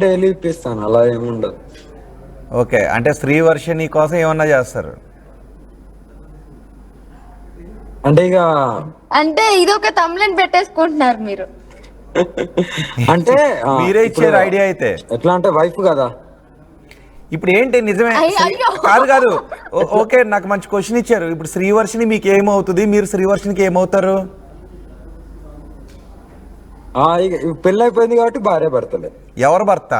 Daily ఇప్పిస్తాను, అలా ఏముండదు. ఓకే, అంటే శ్రీవర్షిణి కోసం ఏమన్నా చేస్తారు అంటే ఇక అంటే ఇది ఒక తమ్లెన్ పెట్టేసుకుంటున్నారు మీరు. అంటే మీరే ఇప్పుడు ఇచ్చారు ఐడియా అయితే. ఎట్లా అంటే వైఫ్ కదా. ఇప్పుడు ఏంటి నిజమే అయ్యో. కాదు ఓకే, నాకు మంచి క్వశ్చన్ ఇచ్చారు. ఇప్పుడు శ్రీవర్షిని మీకు ఏమవుతుంది, మీరు శ్రీవర్షినికి ఏమవుతారు? ఇక పెళ్ళి అయిపోయింది కాబట్టి భార్య భర్తలే. ఎవరు భర్త?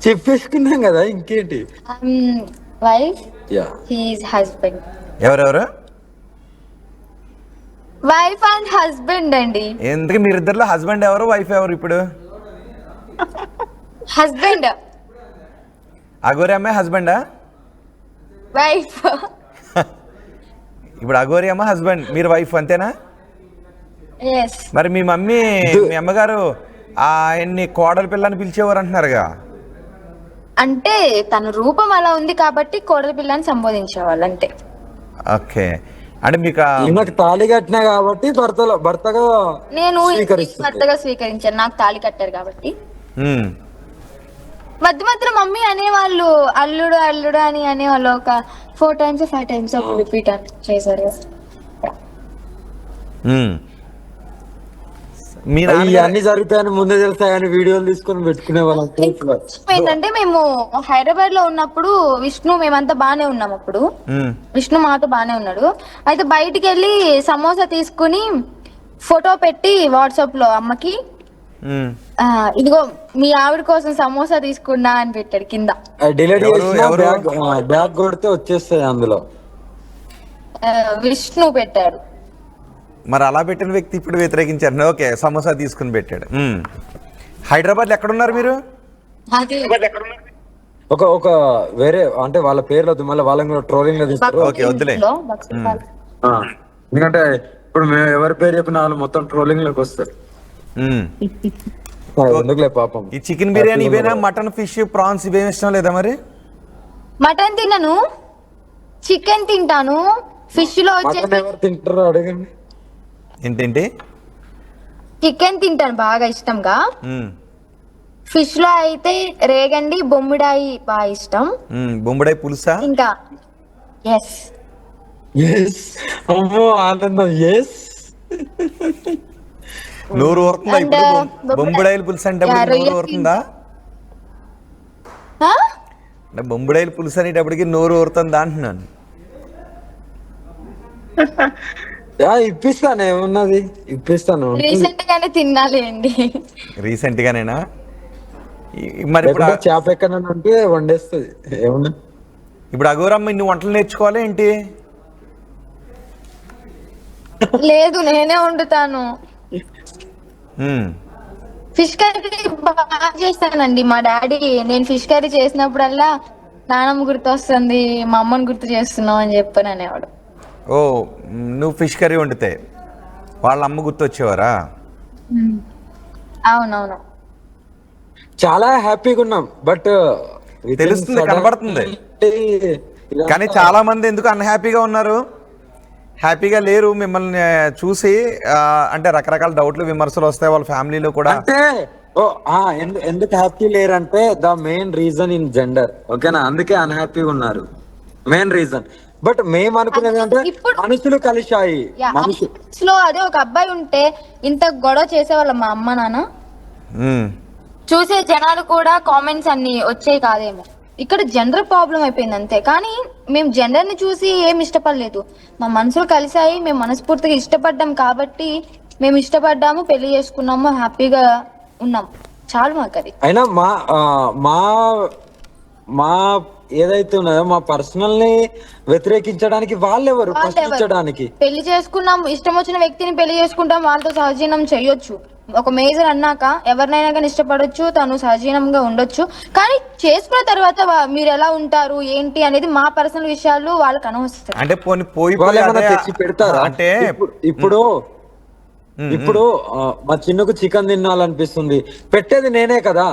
చెప్పేసుకున్నాం కదా, ఇంకేంటి. Wife, yeah, he's husband. ఎవరెవరు? వైఫ్ అండ్ హస్బెండ్ అండి. ఎందుకు మీరిద్దరిలో హస్బెండ్ ఎవరు, వైఫ్ ఎవరు? ఇప్పుడు హస్బెండ్. అఘోరి అమ్మాయి హస్బెండా? వైఫ్. ఇప్పుడు అఘోరి అమ్మ హస్బెండ్, మీరు వైఫ్, అంతేనా? ఎస్. మరి మీ మమ్మీ, మీ అమ్మగారు ఆయన్ని కోడలి పిల్లని పిలిచేవారు అంటున్నారుగా. అంటే తన రూపం అలా ఉంది కాబట్టి కోడలి పిల్లని సంబోధించేవాళ్ళు అంతే. ఓకే, అంటే మీకు నాకు తాళి కట్టినా కాబట్టి భర్తగా నేను స్వీకరిస్తుంది. భర్తగా స్వీకరించాను, నాకు తాళి కట్టారు కాబట్టి. ఉమ్, మధ్య మధ్యలో మమ్మీ అనేవాళ్ళు అల్లుడు అల్లుడు అని అనేవాళ్ళు. ఒక 4 times 5 times రిపీట్ చేశారు. ఉమ్. మీ ఇవన్నీ నాన్న జరుగుతాయని ముందే తెలుసా కానీ వీడియోలు తీసుకొని పెట్టుకునే వాళ్ళం. ఏంటంటే మేము హైదరాబాద్ లో ఉన్నప్పుడు విష్ణు మేమంతా బానే ఉన్నాం. అప్పుడు విష్ణు మాతో బానే ఉన్నాడు. అయితే బయటికి వెళ్ళి సమోసా తీసుకుని ఫోటో పెట్టి వాట్సాప్ లో అమ్మకి, ఇదిగో మీ ఆవిడ కోసం సమోసా తీసుకున్నా అని పెట్టాడు కింద. డిలీట్ చేసిన బ్యాగ్ కొడితే వచ్చేస్తాయి అందులో. విష్ణు పెట్టాడు. మరి అలా పెట్టిన వ్యక్తి ఇప్పుడు వ్యతిరేకించారు. ఓకే, సమోసా తీసుకుని పెట్టాడు. హైదరాబాద్లో ఎక్కడున్నారు మీరు? అది ఒక వేరే అంటే వాళ్ళ పేర్లు వద్దు, మళ్ళీ వాళ్ళని కూడా ట్రోలింగ్ లో తీస్తారు. ఓకే, వద్దులే. ఎందుకంటే ఇప్పుడు మేము ఎవరి పేరు చెప్పిన వాళ్ళు మొత్తం ట్రోలింగ్ లోకి వస్తారు. ఎందుకులే పాపం. ఈ చికెన్ బిర్యానీ ఇవేనా? మటన్, ఫిష్, ప్రాన్స్ ఇవేమి ఇష్టం లేదా మరి? మటన్ తినను, చికెన్ తింటాను. ఫిష్ లో వచ్చే మటన్ ఎవరు తింటారో అడగండి. ఏంటంటే చికెన్ తింటాను బాగా ఇష్టంగా. ఫిష్ లో అయితే రేగండి, బొమ్మిడాయి బాగా ఇష్టం. బొంబడాయి పులుసా? ఇంకా ఎస్. అమ్మో ఆనందం. ఎస్, నోరు ఊరుతుందా ఇప్పుడు? బొంబడాయిల పులుసు అంటే నోరు ఊరుతుందా? అంటే బొంబడాయిల పులుసు అనేటప్పటికి నోరు ఊరుతుందా అంటున్నాను. ఇప్పిస్తాను, ఏమున్నది ఇప్పిస్తాను. రీసెంట్ గానే తినాలి అండి. రీసెంట్ గానేనా? మరి ఇప్పుడు చేప ఎక్కడ అంటే వండేస్తుంది. ఏమన్నా ఇప్పుడు అఘోరమ్మ ఇన్ని వంటలు నేర్చుకోవాలి ఏంటి? లేదు, నేనే వండుతాను. ఫిష్ కర్రీ బాగా చేస్తానండి. మా డాడీ నేను ఫిష్ కర్రీ చేసినప్పుడల్లా నానమ్మ గుర్తు వస్తుంది, మా అమ్మని గుర్తు చేస్తున్నావు అని చెప్పని అనేవాడు. ఓ, నువ్వు ఫిష్ కర్రీ వండితే వాళ్ళ అమ్మ గుర్తొచ్చేవారా? అవునవును. చాలా హ్యాపీగా ఉన్నాం. బట్ తెలుస్తుంది, కనబడుతుంది. కానీ చాలా మంది ఎందుకు అన్హ్యాపీగా ఉన్నారు, హ్యాపీగా లేరు మిమ్మల్ని చూసి. అంటే రకరకాల డౌట్లు, విమర్శలు వస్తాయి వాళ్ళ ఫ్యామిలీలో కూడా. అంటే ఎందుకు హ్యాపీ లేరంటే the main reason in gender. ఓకేనా, అందుకే అన్హ్యాపీగా ఉన్నారు. Main reason. బట్ మేము అనుకునేది అంటే మనుషులు కలిశాయి. లో అదే ఒక అబ్బాయి ఉంటే ఇంత గొడవ చేసేవాళ్ళ మా అమ్మ నాన్న. చూసే జనాలు కూడా కామెంట్స్ అన్ని వచ్చాయి కాదేమో. ఇక్కడ జెండర్ ప్రాబ్లం అయిపోయింది అంతే. కానీ మేము జెండర్ ని చూసి ఏం ఇష్టపడలేదు. మా మనసులు కలిసాయి, మేము మనస్ఫూర్తిగా ఇష్టపడ్డాం కాబట్టి మేము ఇష్టపడ్డాము, పెళ్లి చేసుకున్నాము, హ్యాపీగా ఉన్నాం. చాలు మాకు అది. అయినా మా ఏదైతే ఉన్నదో మా పర్సనల్ ని వ్యతిరేకించడానికి వాళ్ళెవరు ప్రశ్నించడానికి? పెళ్లి చేసుకున్నాం, ఇష్టం వచ్చిన వ్యక్తిని పెళ్లి చేసుకుంటాం, వాళ్ళతో సహజీవనం చేయొచ్చు. ఒక మేజర్ అన్నాక ఎవరినైనా కానీ ఇష్టపడొచ్చు, తను సహజీవనంగా ఉండొచ్చు. కానీ చేసుకున్న తర్వాత మీరు ఎలా ఉంటారు ఏంటి అనేది మా పర్సనల్ విషయాలు వాళ్ళకి అనవసరం. అంటే పోయి తెచ్చి పెడతారా? అంటే ఇప్పుడు మా చిన్నకు చికెన్ తినాలనిపిస్తుంది, పెట్టేది నేనే కదా.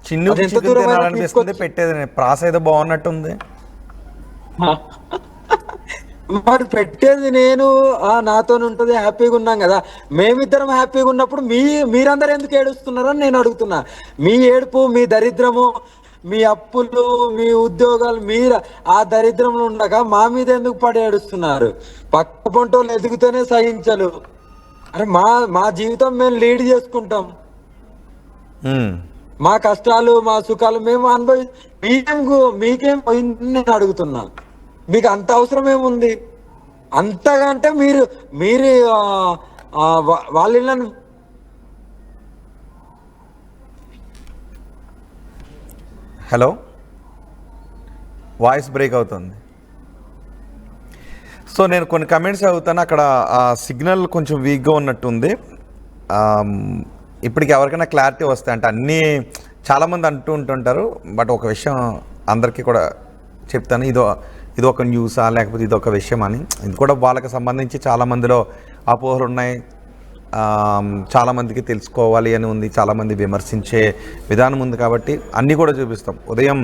చిన్న తినాలనిపిస్తుంది, పెట్టేది ప్రాస ఏదో బాగున్నట్టుంది. మరి పెట్టేది నేను నాతో ఉంటది, హ్యాపీగా ఉన్నాం కదా. మేమిద్దరం హ్యాపీగా ఉన్నప్పుడు మీరందరూ ఎందుకు ఏడుస్తున్నారని నేను అడుగుతున్నా. మీ ఏడుపు, మీ దరిద్రము, మీ అప్పులు, మీ ఉద్యోగాలు, మీరు ఆ దరిద్రంలో ఉండగా మా మీద ఎందుకు పడి ఏడుస్తున్నారు? పక్క పొంటోళ్ళు ఎదుగుతూనే సహించలు. అరే మా జీవితం మేము లీడ్ చేసుకుంటాం. మా కష్టాలు, మా సుఖాలు మేము మీకేం పోయిందని నేను అడుగుతున్నా. మీకు అంత అవసరం ఏముంది? అంతకంటే మీరు వాళ్ళ హలో, వాయిస్ బ్రేక్ అవుతుంది. సో నేను కొన్ని కమెంట్స్ చదువుతాను. అక్కడ సిగ్నల్ కొంచెం వీక్గా ఉన్నట్టుంది. ఇప్పటికి ఎవరికైనా క్లారిటీ వస్తాయి అంటే అన్నీ చాలామంది అంటూ ఉంటుంటారు. బట్ ఒక విషయం అందరికీ కూడా చెప్తాను. ఇది ఒక న్యూసా లేకపోతే ఇది ఒక విషయం అని. ఇది కూడా వాళ్ళకి సంబంధించి చాలామందిలో అపోహలు ఉన్నాయి. చాలామందికి తెలుసుకోవాలి అని ఉంది. చాలామంది విమర్శించే విధానం ఉంది. కాబట్టి అన్నీ కూడా చూపిస్తాం. ఉదయం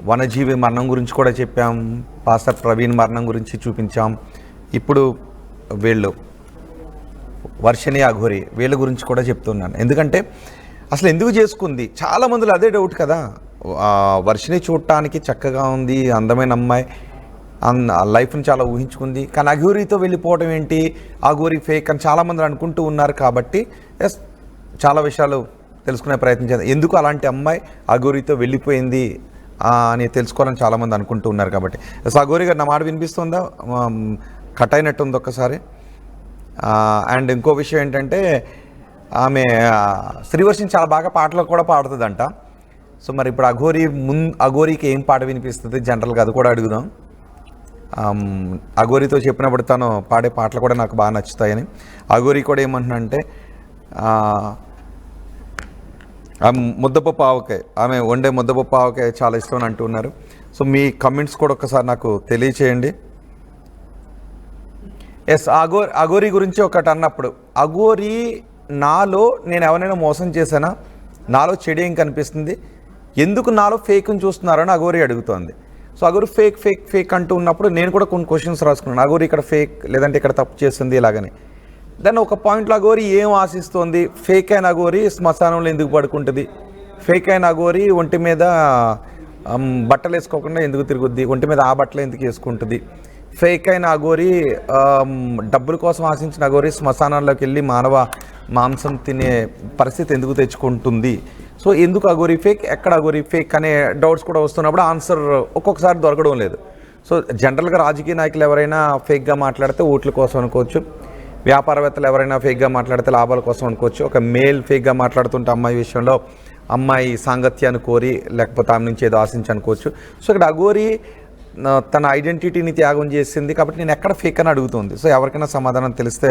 వనజీవి మరణం గురించి కూడా చెప్పాం. పాస్టర్ ప్రవీణ్ మరణం గురించి చూపించాం. ఇప్పుడు వీళ్ళు వర్షిణి అఘోరి వీళ్ళ గురించి కూడా చెప్తున్నాను. ఎందుకంటే అసలు ఎందుకు చేసుకుంది, చాలామందిలో అదే డౌట్ కదా. వర్షిణి చూడటానికి చక్కగా ఉంది, అందమైన అమ్మాయి, లైఫ్ని చాలా ఊహించుకుంది. కానీ అఘోరితో వెళ్ళిపోవడం ఏంటి, అఘోరి ఫేక్ అని చాలామంది అనుకుంటూ ఉన్నారు. కాబట్టి చాలా విషయాలు తెలుసుకునే ప్రయత్నం చేద్దాం. ఎందుకు అలాంటి అమ్మాయి అఘోరితో వెళ్ళిపోయింది అని తెలుసుకోవాలని చాలామంది అనుకుంటూ ఉన్నారు. కాబట్టి అఘోరి గారు నా మాట వినిపిస్తుందా? కట్ అయినట్టుంది ఒక్కసారి. అండ్ ఇంకో విషయం ఏంటంటే ఆమె శ్రీవర్షిని చాలా బాగా పాటలు కూడా పాడుతుందంట. సో మరి ఇప్పుడు అఘోరికి ఏం పాట వినిపిస్తుంది జనరల్గా అది కూడా అడుగుదాం. అఘోరితో చెప్పినప్పుడు తను పాడే పాటలు కూడా నాకు బాగా నచ్చుతాయని. అఘోరి కూడా ఏమంటున్నానంటే ముద్దపప్పు ఆవకాయ, ఆమె వండే ముద్దపప్పు ఆవకాయ చాలా ఇష్టం అని అంటున్నారు. సో మీ కమెంట్స్ కూడా ఒక్కసారి నాకు తెలియచేయండి. ఎస్, అఘోరి గురించి ఒకటి అన్నప్పుడు, అఘోరి నాలో నేను ఎవరైనా మోసం చేశానా, నాలో చెడు ఏం కనిపిస్తుంది, ఎందుకు నాలో ఫేక్ని చూస్తున్నారని అఘోరి అడుగుతోంది. So Aghori fake fake fake అంటూ ఉన్నప్పుడు నేను కూడా కొన్ని క్వశ్చన్స్ రాసుకున్నాను. అఘోరి ఇక్కడ ఫేక్ లేదంటే ఇక్కడ తప్పు చేస్తుంది ఇలాగని. దాన్ని ఒక పాయింట్లో అఘోరి ఏం ఆశిస్తోంది? ఫేక్ అయిన అఘోరి శ్మశానంలో ఎందుకు పడుకుంటుంది? ఫేక్ అయిన అఘోరి ఒంటి మీద బట్టలు వేసుకోకుండా ఎందుకు తిరుగుద్ది? ఒంటి మీద ఆ బట్టలు ఎందుకు వేసుకుంటుంది? ఫేక్ అయిన అఘోరి డబ్బుల కోసం ఆశించిన అఘోరి శ్మశానాల్లోకి వెళ్ళి మానవ మాంసం తినే పరిస్థితి ఎందుకు తెచ్చుకుంటుంది? సో ఎందుకు అఘోరి ఫేక్, ఎక్కడ అఘోరి ఫేక్ అనే డౌట్స్ కూడా వస్తున్నప్పుడు ఆన్సర్ ఒక్కొక్కసారి దొరకడం లేదు. సో జనరల్గా రాజకీయ నాయకులు ఎవరైనా ఫేక్గా మాట్లాడితే ఓట్ల కోసం అనుకోవచ్చు. వ్యాపారవేత్తలు ఎవరైనా ఫేక్గా మాట్లాడితే లాభాల కోసం అనుకోవచ్చు. ఒక మేల్ ఫేక్గా మాట్లాడుతుంటే అమ్మాయి విషయంలో అమ్మాయి సాంగత్యాన్ని కోరి లేకపోతే ఆమె నుంచి ఏదో ఆశించి అనుకోవచ్చు. సో ఇక్కడ అఘోరి తన ఐడెంటిటీని త్యాగం చేసింది కాబట్టి నేను ఎక్కడ ఫేక్ అని అడుగుతుంది. సో ఎవరికైనా సమాధానం తెలిస్తే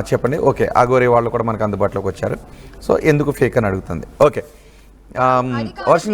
చెప్పండి. ఓకే, అఘోరి వాళ్ళు కూడా మనకు అందుబాటులోకి వచ్చారు. సో ఎందుకు ఫేక్ అని అడుగుతుంది. ఓకే, వర్షిణి